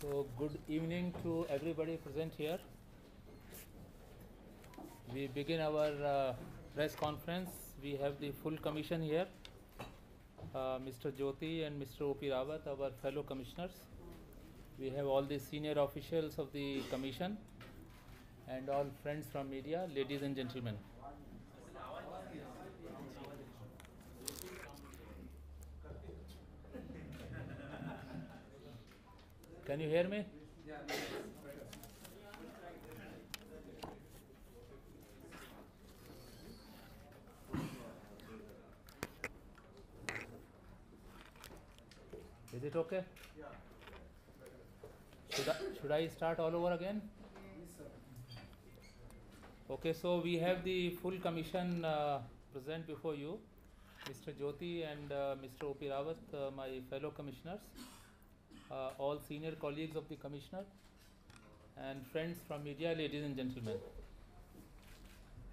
So good evening to everybody present here. We begin our press conference. We have the full commission here, Mr. Jyoti and Mr. O.P. Rawat, our fellow commissioners. We have all the senior officials of the commission and all friends from media, ladies and gentlemen. Can you hear me? Is it okay? Should I start all over again? Okay, so we have the full commission present before you. Mr. Jyoti and Mr. O.P. Rawat, my fellow commissioners, all senior colleagues of the commissioner, and friends from media, ladies and gentlemen.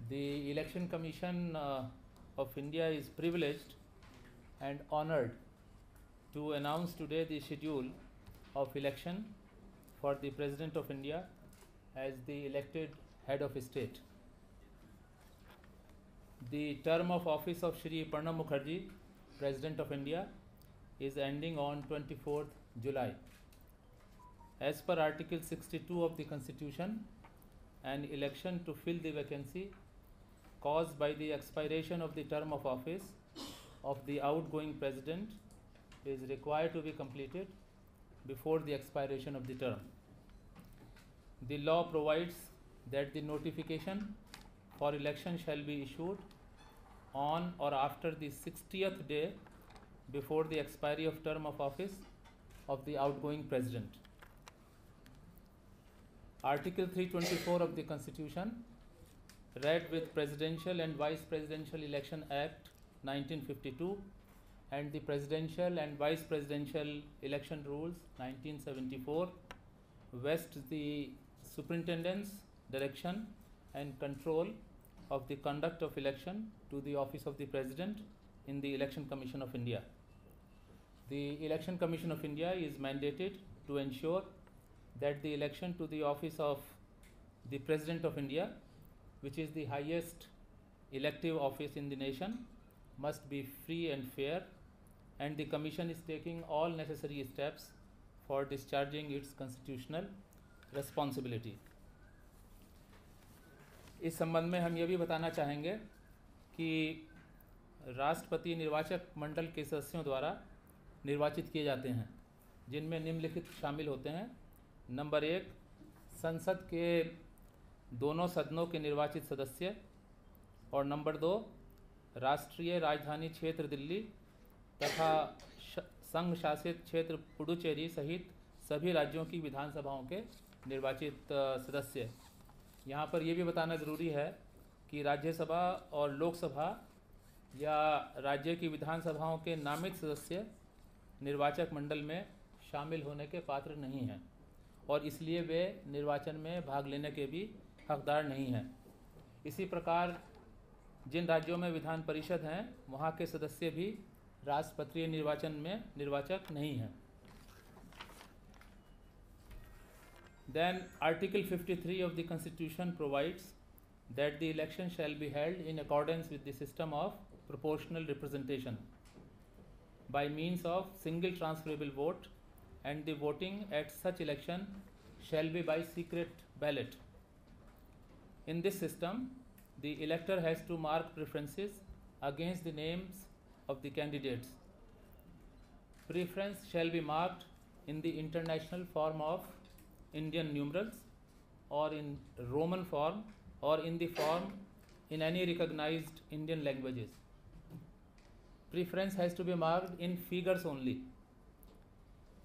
The Election Commission of India is privileged and honored to announce today the schedule of election for the President of India as the elected head of state. The term of office of Shri Pranab Mukherjee, President of India, is ending on 24th July. As per Article 62 of the Constitution, an election to fill the vacancy caused by the expiration of the term of office of the outgoing President is required to be completed before the expiration of the term. The law provides that the notification for election shall be issued on or after the 60th day before the expiry of term of office of the outgoing President. Article 324 of the Constitution, read with Presidential and Vice Presidential Election Act 1952 and the Presidential and Vice Presidential Election Rules 1974, vests the superintendence, direction and control of the conduct of election to the office of the President in the Election Commission of India. The Election Commission of India is mandated to ensure that the election to the office of the President of India, which is the highest elective office in the nation, must be free and fair, and the Commission is taking all necessary steps for discharging its constitutional responsibility. इस संबंध में हम ये भी बताना चाहेंगे कि राष्ट्रपति निर्वाचक मंडल के सदस्यों द्वारा निर्वाचित किए जाते हैं, जिनमें निम्नलिखित शामिल होते हैं। नंबर 1, संसद के दोनों सदनों के निर्वाचित सदस्य, और नंबर 2, राष्ट्रीय राजधानी क्षेत्र दिल्ली तथा संघ शासित क्षेत्र पुडुचेरी सहित सभी राज्यों की विधानसभाओं के निर्वाचित सदस्य। यहाँ पर यह भी बताना ज़रूरी है कि राज्यसभा और लोकसभा या राज्य की विधानसभाओं के नामित सदस्य निर्वाचक मंडल में शामिल होने के पात्र नहीं हैं और इसलिए वे निर्वाचन में भाग लेने के भी हकदार नहीं हैं। इसी प्रकार जिन राज्यों में विधान परिषद हैं वहाँ के सदस्य भी राष्ट्रपतीय निर्वाचन में निर्वाचक नहीं हैं। Then Article 53 of the Constitution provides that the election shall be held in accordance with the system of proportional representation by means of single transferable vote, and the voting at such election shall be by secret ballot. In this system, the elector has to mark preferences against the names of the candidates. Preference shall be marked in the international form of Indian numerals or in Roman form or in the form in any recognized Indian languages. Preference has to be marked in figures only.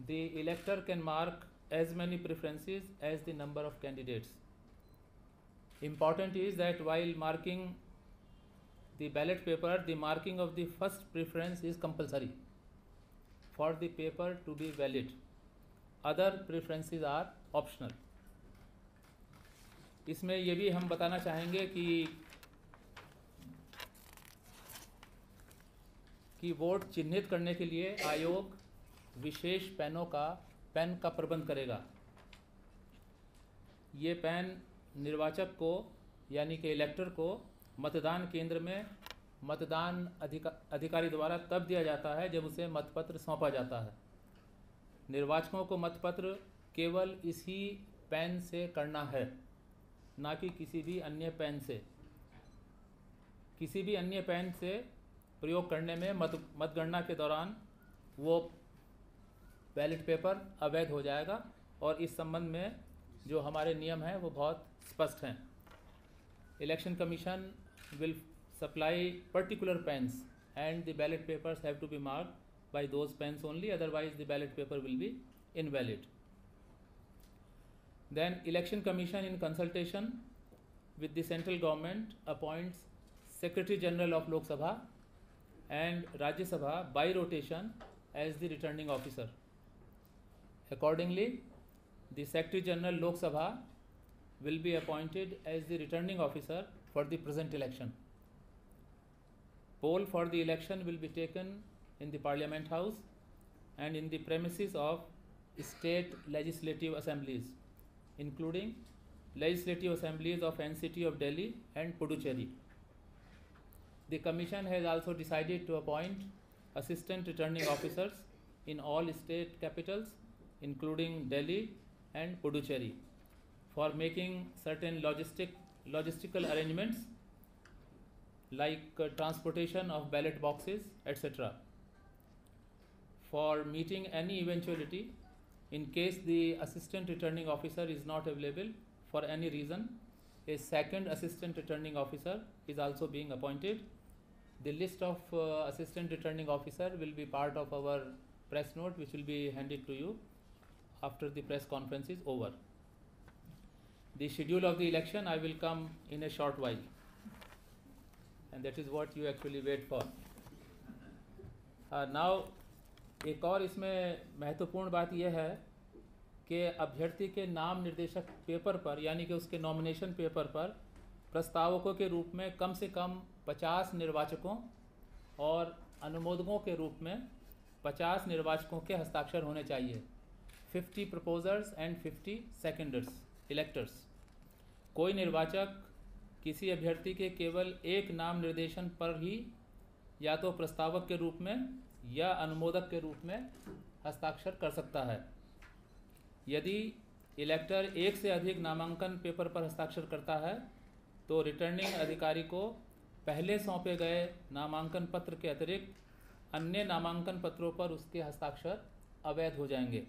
The elector can mark as many preferences as the number of candidates. Important is that while marking the ballot paper, the marking of the first preference is compulsory for the paper to be valid. Other preferences are optional. इसमें ये भी हम बताना चाहेंगे कि vote चिन्हित करने के लिए आयोग विशेष पेन का प्रबंध करेगा। ये पेन निर्वाचक को यानी कि इलेक्टर को मतदान केंद्र में मतदान अधिकारी द्वारा तब दिया जाता है जब उसे मतपत्र सौंपा जाता है। निर्वाचकों को मतपत्र केवल इसी पेन से करना है, ना कि किसी भी अन्य पेन से। किसी भी अन्य पेन से प्रयोग करने में मतगणना के दौरान वो बैलेट पेपर अवैध हो जाएगा और इस संबंध में जो हमारे नियम हैं वो बहुत स्पष्ट हैं। Election commission will supply particular pens and the ballot papers have to be marked by those pens only, otherwise the ballot paper will be invalid. Then Election Commission in consultation with the central government appoints Secretary General of Lok Sabha and Rajya Sabha by rotation as the returning officer. Accordingly, the Secretary General Lok Sabha will be appointed as the returning officer for the present election. Poll for the election will be taken in the Parliament House and in the premises of state legislative assemblies, including legislative assemblies of NCT of Delhi and Puducherry. The Commission has also decided to appoint assistant returning officers in all state capitals, including Delhi and Puducherry, for making certain logistical arrangements like transportation of ballot boxes, etc. For meeting any eventuality, in case the assistant returning officer is not available for any reason, a second assistant returning officer is also being appointed. The list of assistant returning officer will be part of our press note, which will be handed to you after the press conference is over. The schedule of the election I will come in a short while, and that is what you actually wait for. Now, एक और इसमें महत्वपूर्ण बात यह है कि अभ्यर्थी के नाम निर्देशक पेपर पर यानी कि उसके नॉमिनेशन पेपर पर प्रस्तावकों के रूप में कम से कम 50 निर्वाचकों और अनुमोदकों के रूप में 50 निर्वाचकों के हस्ताक्षर होने चाहिए। 50 प्रपोजर्स एंड 50 सेकेंडर्स इलेक्टर्स। कोई निर्वाचक किसी अभ्यर्थी के केवल एक नाम निर्देशन पर ही या तो प्रस्तावक के रूप में या अनुमोदक के रूप में हस्ताक्षर कर सकता है। यदि इलेक्टर एक से अधिक नामांकन पेपर पर हस्ताक्षर करता है तो रिटर्निंग अधिकारी को पहले सौंपे गए नामांकन पत्र के अतिरिक्त अन्य नामांकन पत्रों पर उसके हस्ताक्षर अवैध हो जाएंगे।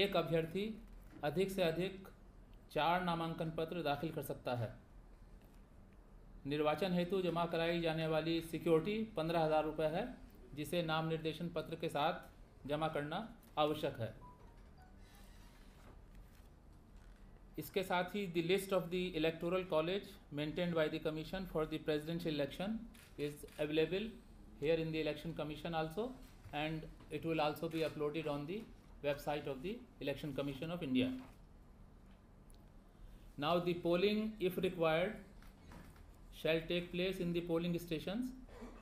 एक अभ्यर्थी अधिक से अधिक 4 नामांकन पत्र दाखिल कर सकता है। निर्वाचन हेतु जमा कराई जाने वाली सिक्योरिटी 15,000 रुपये है, जिसे नाम निर्देशन पत्र के साथ जमा करना आवश्यक है। इसके साथ ही the list of the electoral college maintained by the commission for the presidential election is available here in the election commission also, and it will also be uploaded on the website of the Election Commission of India. Now the polling, if required, shall take place in the polling stations,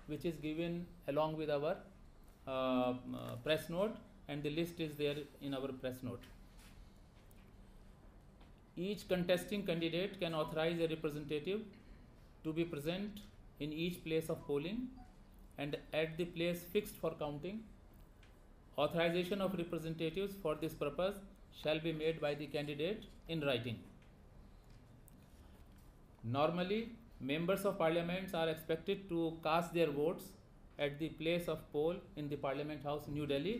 which is given along with our press note, and the list is there in our press note. Each contesting candidate can authorize a representative to be present in each place of polling and at the place fixed for counting. Authorization of representatives for this purpose shall be made by the candidate in writing. Normally, members of parliaments are expected to cast their votes at the place of poll in the Parliament House, New Delhi,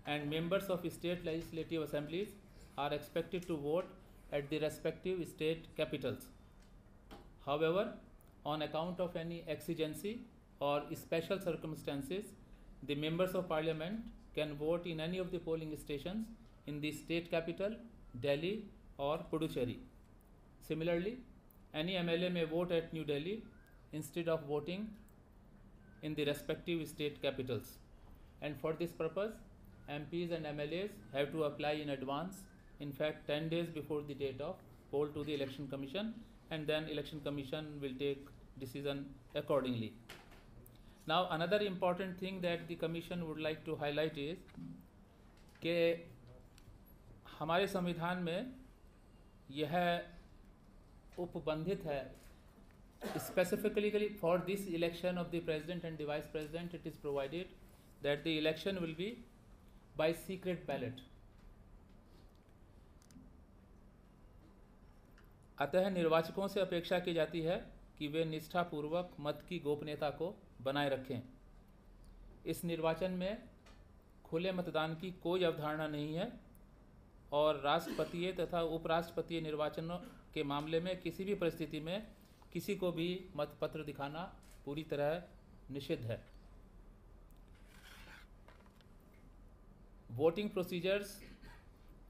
and members of state legislative assemblies are expected to vote at the respective state capitals. However, on account of any exigency or special circumstances, the members of parliament can vote in any of the polling stations in the state capital, Delhi or Puducherry. Similarly, any MLA may vote at New Delhi instead of voting in the respective state capitals. And for this purpose, MPs and MLAs have to apply in advance, in fact 10 days before the date of poll to the Election Commission, and then Election Commission will take decision accordingly. Now another important thing that the Commission would like to highlight is कि हमारे संविधान में यह उपबंधित है specifically for this election of the president and the vice president. It is provided that the election will be by secret ballot. अतः निर्वाचकों से अपेक्षा की जाती है कि वे निष्ठापूर्वक मत की गोपनीयता को बनाए रखें। इस निर्वाचन में खुले मतदान की कोई अवधारणा नहीं है और राष्ट्रपतीय तथा उपराष्ट्रपतीय निर्वाचनों के मामले में किसी भी परिस्थिति में किसी को भी मतपत्र दिखाना पूरी तरह निषिद्ध है। Voting procedures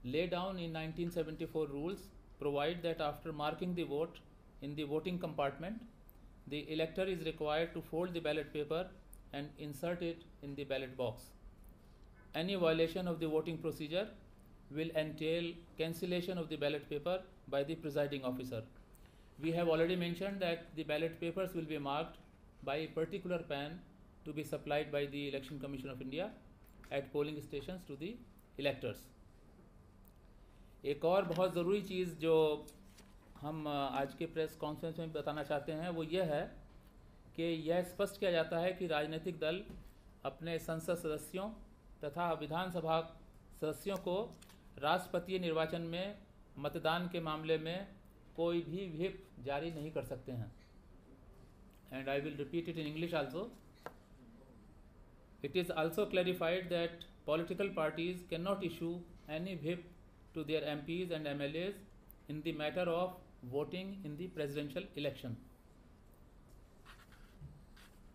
laid down in 1974 rules provide that after marking the vote in the voting compartment, the elector is required to fold the ballot paper and insert it in the ballot box. Any violation of the voting procedure will entail cancellation of the ballot paper by the presiding officer. We have already mentioned that the ballot papers will be marked by a particular pen to be supplied by the Election Commission of India at polling stations to the electors. एक और बहुत ज़रूरी चीज़ जो हम आज के press conference में बताना चाहते हैं वो ये है कि यह स्पष्ट किया जाता है कि राजनीतिक दल अपने संसद सदस्यों तथा विधानसभा सदस्यों को राष्ट्रपतीय निर्वाचन में मतदान के मामले में कोई भी व्हिप जारी नहीं कर सकते हैं। And I will repeat it in English also. It is also clarified that political parties cannot issue any whip to their MPs and MLAs in the matter of voting in the presidential election.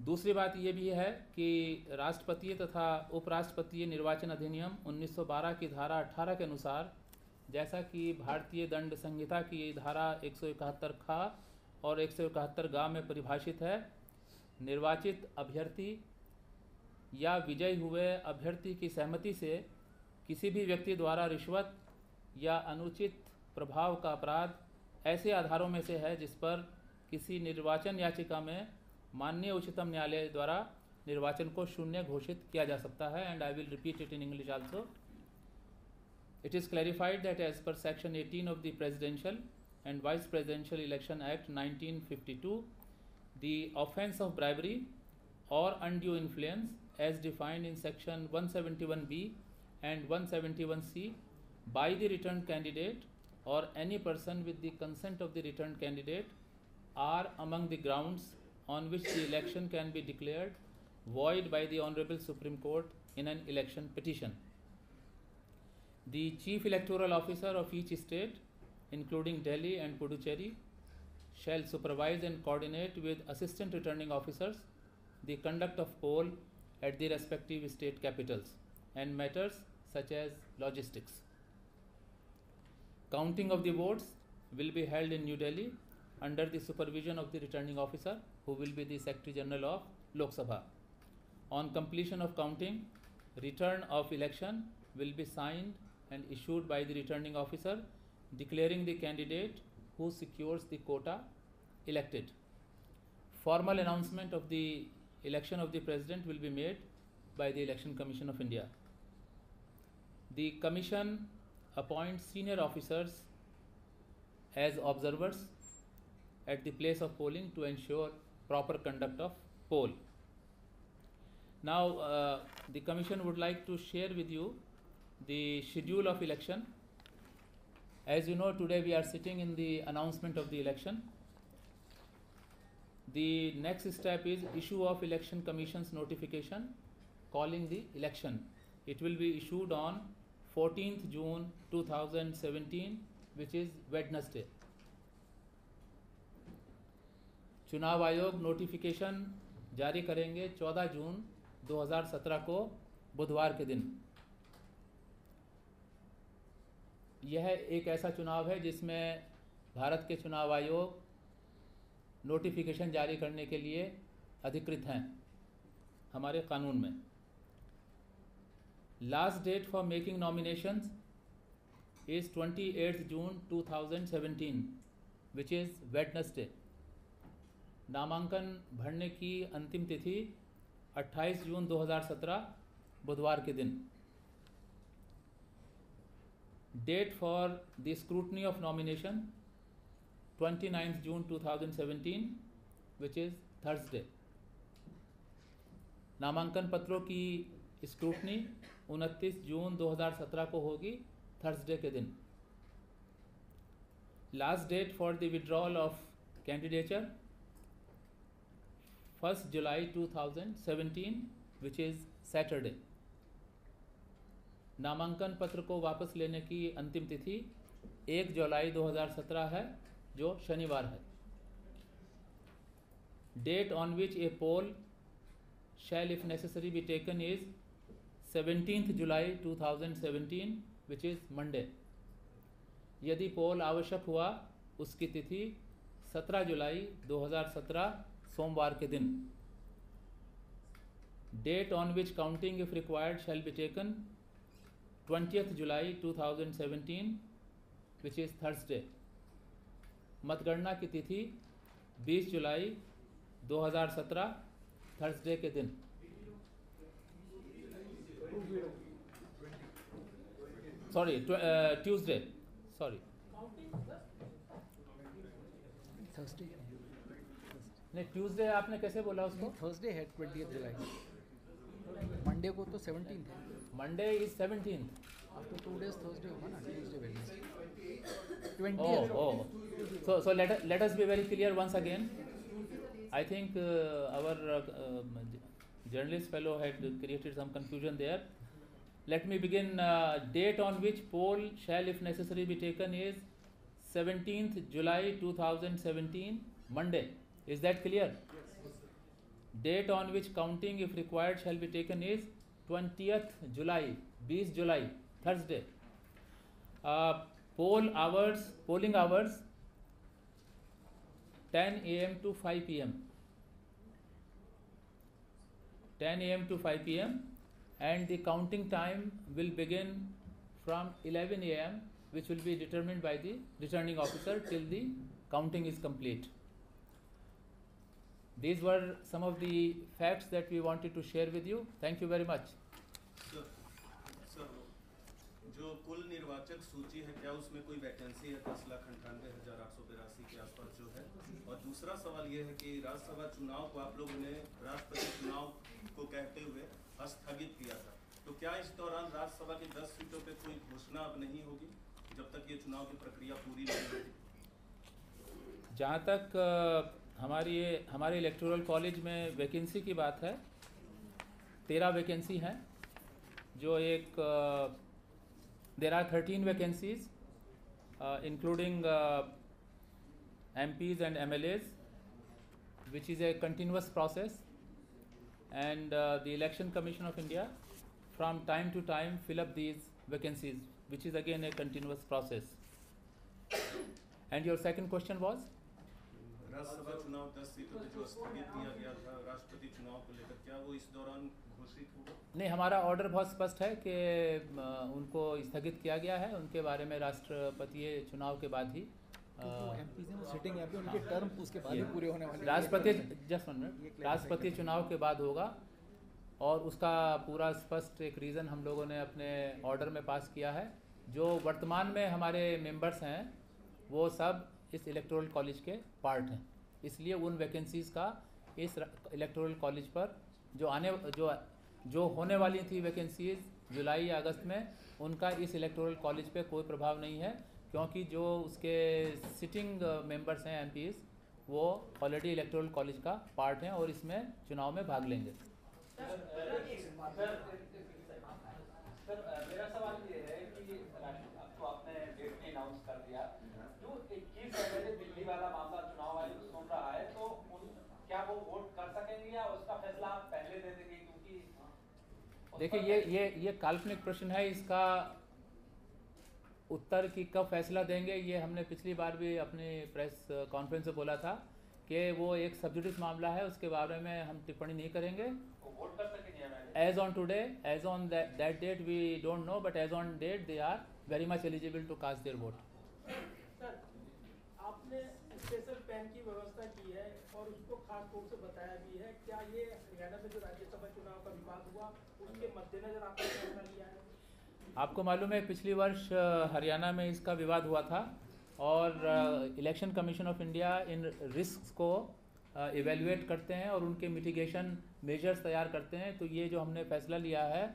दूसरी बात ये भी है कि राष्ट्रपतीय तथा उपराष्ट्रपतीय निर्वाचन अधिनियम 1912 की धारा 18 के अनुसार, जैसा कि भारतीय दंड संहिता की धारा 171 ख और 171 ग में परिभाषित है, निर्वाचित अभ्यर्थी या विजयी हुए अभ्यर्थी की सहमति से किसी भी व्यक्ति द्वारा रिश्वत या अनुचित प्रभाव का अपराध ऐसे आधारों में से है जिस पर किसी निर्वाचन याचिका में माननीय उच्चतम न्यायालय द्वारा निर्वाचन को शून्य घोषित किया जा सकता है। And I will repeat it in English also. It is clarified that as per Section 18 of the Presidential and Vice Presidential Election Act 1952, the offence of bribery or undue influence as defined in Section 171B and 171C by the returned candidate or any person with the consent of the returned candidate are among the grounds on which the election can be declared void by the Honorable Supreme Court in an election petition. The Chief Electoral Officer of each state, including Delhi and Puducherry, shall supervise and coordinate with Assistant Returning Officers the conduct of poll at the respective state capitals and matters such as logistics. Counting of the votes will be held in New Delhi under the supervision of the Returning Officer, who will be the Secretary General of Lok Sabha. On completion of counting, return of election will be signed and issued by the returning officer declaring the candidate who secures the quota elected. Formal announcement of the election of the president will be made by the Election Commission of India. The commission appoints senior officers as observers at the place of polling to ensure proper conduct of poll. Now the commission would like to share with you the schedule of election. As you know, today we are sitting in the announcement of the election. The next step is issue of Election Commission's notification calling the election. It will be issued on 14th June 2017, which is Wednesday. चुनाव आयोग notification जारी करेंगे 14 जून 2017 को बुधवार के दिन। यह एक ऐसा चुनाव है जिसमें भारत के चुनाव आयोग नोटिफिकेशन जारी करने के लिए अधिकृत हैं हमारे कानून में। Last date for making nominations is 28 June 2017, which is Wednesday. नामांकन भरने की अंतिम तिथि 28 जून 2017 बुधवार के दिन। Date for the scrutiny of nomination 29th June 2017, which is Thursday. नामांकन पत्रों की स्क्रूटनी 29 जून 2017 को होगी, थर्सडे के दिन. Last date for the withdrawal of candidature 1 July 2017, which is Saturday. नामांकन पत्र को वापस लेने की अंतिम तिथि 1 जुलाई 2017 है, जो शनिवार है. Date on which a poll shall if necessary be taken is 17th July 2017, which is Monday. यदि पोल आवश्यक हुआ उसकी तिथि 17 जुलाई 2017 सोमवार के दिन. Date on which counting if required shall be taken 20th July 2017, which is Thursday. मतगणना की तिथि 20 जुलाई 2017 थर्सडे के दिन. Sorry, Tuesday. सॉरी, थर्सडे नहीं, ट्यूसडे आपने कैसे बोला उसको? थर्सडे है 20 जुलाई. मंडे को तो 17 है. Monday is 17th. After 2 days Thursday होगा ना, Tuesday Wednesday 20. So let us be very clear once again. I think our journalist fellow had created some confusion there. Let me begin. Date on which poll shall if necessary be taken is 17th July 2017, Monday. Is that clear? Yes. Date on which counting if required shall be taken is 20th July, 20 July, Thursday. Polling hours 10 a.m. to 5 p.m. 10 a.m. to 5 p.m. and the counting time will begin from 11 a.m. which will be determined by the returning officer till the counting is complete. These were some of the facts that we wanted to share with you. Thank you very much. Sir, जो कुल निर्वाचक सूची है, क्या उसमें कोई vacancy है? 10,98,882 के आसपास जो है. और दूसरा सवाल ये है कि राज्यसभा चुनाव को आप लोगों ने राष्ट्रपति चुनाव को कहते हुए स्थगित किया था, तो क्या इस दौरान राज्यसभा की 10 सीटों पे कोई घोषणा अब नहीं होगी जब तक ये चुनाव की प्रक्रिया पूरी नहीं होगी? जहाँ तक हमारे इलेक्टोरल कॉलेज में वैकेंसी की बात है, 13 वैकेंसी हैं, जो एक there are 13 vacancies including MPs and MLAs, which is a continuous process, and the Election Commission of India from time to time fill up these vacancies, which is again a continuous process. And your second question was? Rajya Sabha चुनाव 10 सीटों पे जो स्थगित किया गया था राष्ट्रपति चुनाव को लेकर, क्या वो इस दौरान घोषित होगा? नहीं, हमारा ऑर्डर बहुत स्पष्ट है कि उनको स्थगित किया गया है. उनके बारे में राष्ट्रपति चुनाव के बाद ही सिटिंग है, उनके टर्म उसके बाद ही पूरे होने वाले. राष्ट्रपति चुनाव के बाद होगा, और उसका पूरा स्पष्ट एक रीज़न हम लोगों ने अपने ऑर्डर में पास किया है. जो वर्तमान में हमारे मेंबर्स हैं वो सब इस इलेक्टोरल कॉलेज के पार्ट हैं, इसलिए उन वैकेंसीज़ का इस इलेक्टोरल कॉलेज पर जो होने वाली थी वैकेंसीज जुलाई या अगस्त में, उनका इस इलेक्टोरल कॉलेज पे कोई प्रभाव नहीं है, क्योंकि जो उसके सिटिंग मेंबर्स हैं MPs, वो ऑलरेडी इलेक्टोरल कॉलेज का पार्ट हैं और इसमें चुनाव में भाग लेंगे. मेरा सवाल ये है कि अब तो आपने डेट भी अनाउंस कर दिया, जो 21 फरवरी दिल्ली वाला मामला चुनाव आयोग सुन रहा है, तो क्या वो वोट कर सकेंगे या उसका फैसला आप पहले दे देंगे? क्योंकि देखिए, ये काल्पनिक प्रश्न है. इसका उत्तर की कब फैसला देंगे, ये हमने पिछली बार भी अपनी प्रेस कॉन्फ्रेंस में बोला था कि वो एक सब्जुडिस मामला है, उसके बारे में हम टिप्पणी नहीं करेंगे. वोट कर सकेंगे? As on today, as on that date, we don't know, but as on date, they are very much eligible to cast their vote. Sir, आपने स्पेशल पेन की व्यवस्था की है और उसको खास तौर से बताया भी है. क्या ये हरियाणा में जो राज्यसभा चुनाव का विवाद हुआ उसके मद्देनजर आपने फैसला लिया है? आपको मालूम है पिछली वर्ष हरियाणा में इसका विवाद हुआ था और election commission of India in risk को इवेल्युएट करते हैं और उनके मिटिगेशन मेजर्स तैयार करते हैं। तो ये जो हमने फैसला लिया है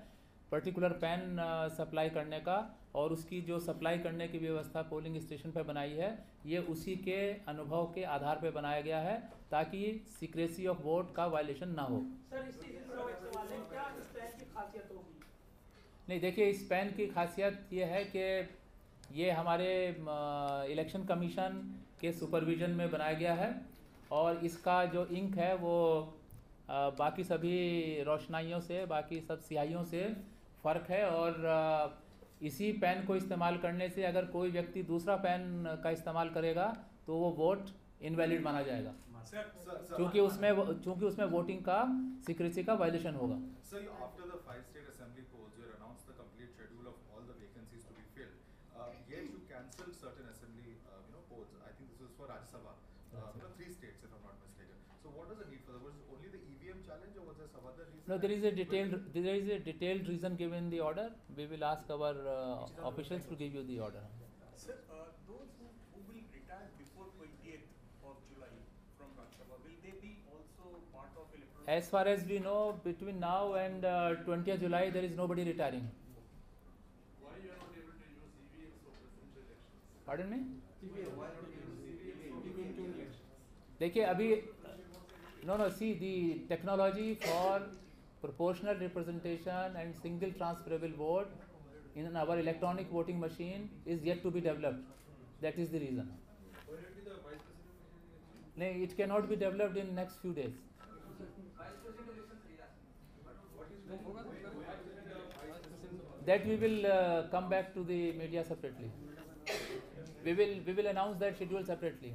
पर्टिकुलर पेन सप्लाई करने का और उसकी जो सप्लाई करने की व्यवस्था पोलिंग स्टेशन पर बनाई है ये उसी के अनुभव के आधार पर बनाया गया है ताकि सीक्रेसी ऑफ वोट का वायलेशन ना हो। सर इस चीज़ से एक सवाल है, क्या इस पेन की खासियत होगी? नहीं, देखिए इस पेन की खासियत ये है कि ये हमारे इलेक्शन कमीशन के सुपरविज़न में बनाया गया है और इसका जो इंक है वो बाकी सभी रोशनाइयों से बाकी सब स्याहियों से फ़र्क है और इसी पेन को इस्तेमाल करने से अगर कोई व्यक्ति दूसरा पेन का इस्तेमाल करेगा तो वो वोट इनवैलिड माना जाएगा क्योंकि उसमें वोटिंग का सीक्रेसी का वायलेशन होगा। Sir, after the 5 state assembly polls, you announced the complete schedule of all the vacancies to be filled. Yet you cancelled certain assembly, polls. I think this was for Rajya Sabha. 3 states, if I'm not mistaken. So, what was the need for that? Was it only the EVM challenge, or was there some other reason? No, there is a detailed reason given in the order. We will ask our officials to give you the order. Sir, those who will retire before 28th of July from Rajya Sabha, will they be also part of electoral? As far as we know, between now and 20th July, there is nobody retiring. Why you are not able to use EVMs for presidential elections? Pardon me? Why not use EVMs for elections? देखिए अभी see the technology for proportional representation and single transferable vote in our electronic voting machine is yet to be developed. That is the reason. Will it be the vice president? No, it cannot be developed in next few days. That we will come back to the media separately. We will announce that schedule separately.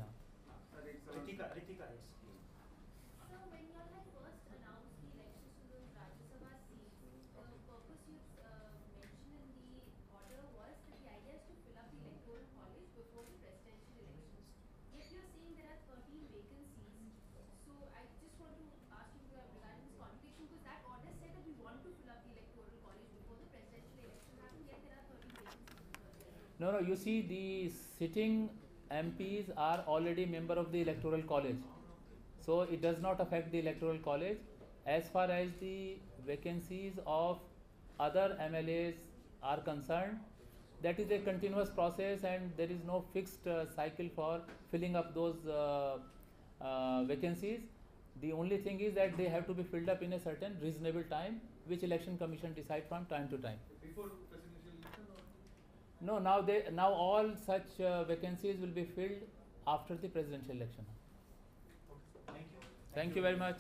Ritika, yes. So when you all had first announced the elections to those Rajya Sabha seats, the purpose you mentioned in the order was that the idea is to fill up the electoral college before the presidential elections. Yet you are saying there are 13 vacancies. So I just want to ask you regarding this contradiction because that order said that we want to fill up the electoral college before the presidential elections happen, yet there are 13 vacancies. No, you see the sitting MPs are already member of the electoral college. So it does not affect the electoral college. As far as the vacancies of other MLAs are concerned, that is a continuous process and there is no fixed cycle for filling up those vacancies. The only thing is that they have to be filled up in a certain reasonable time, which election commission decide from time to time. Before presidential election or? No, now all such vacancies will be filled after the presidential election. Thank you. Thank you very much.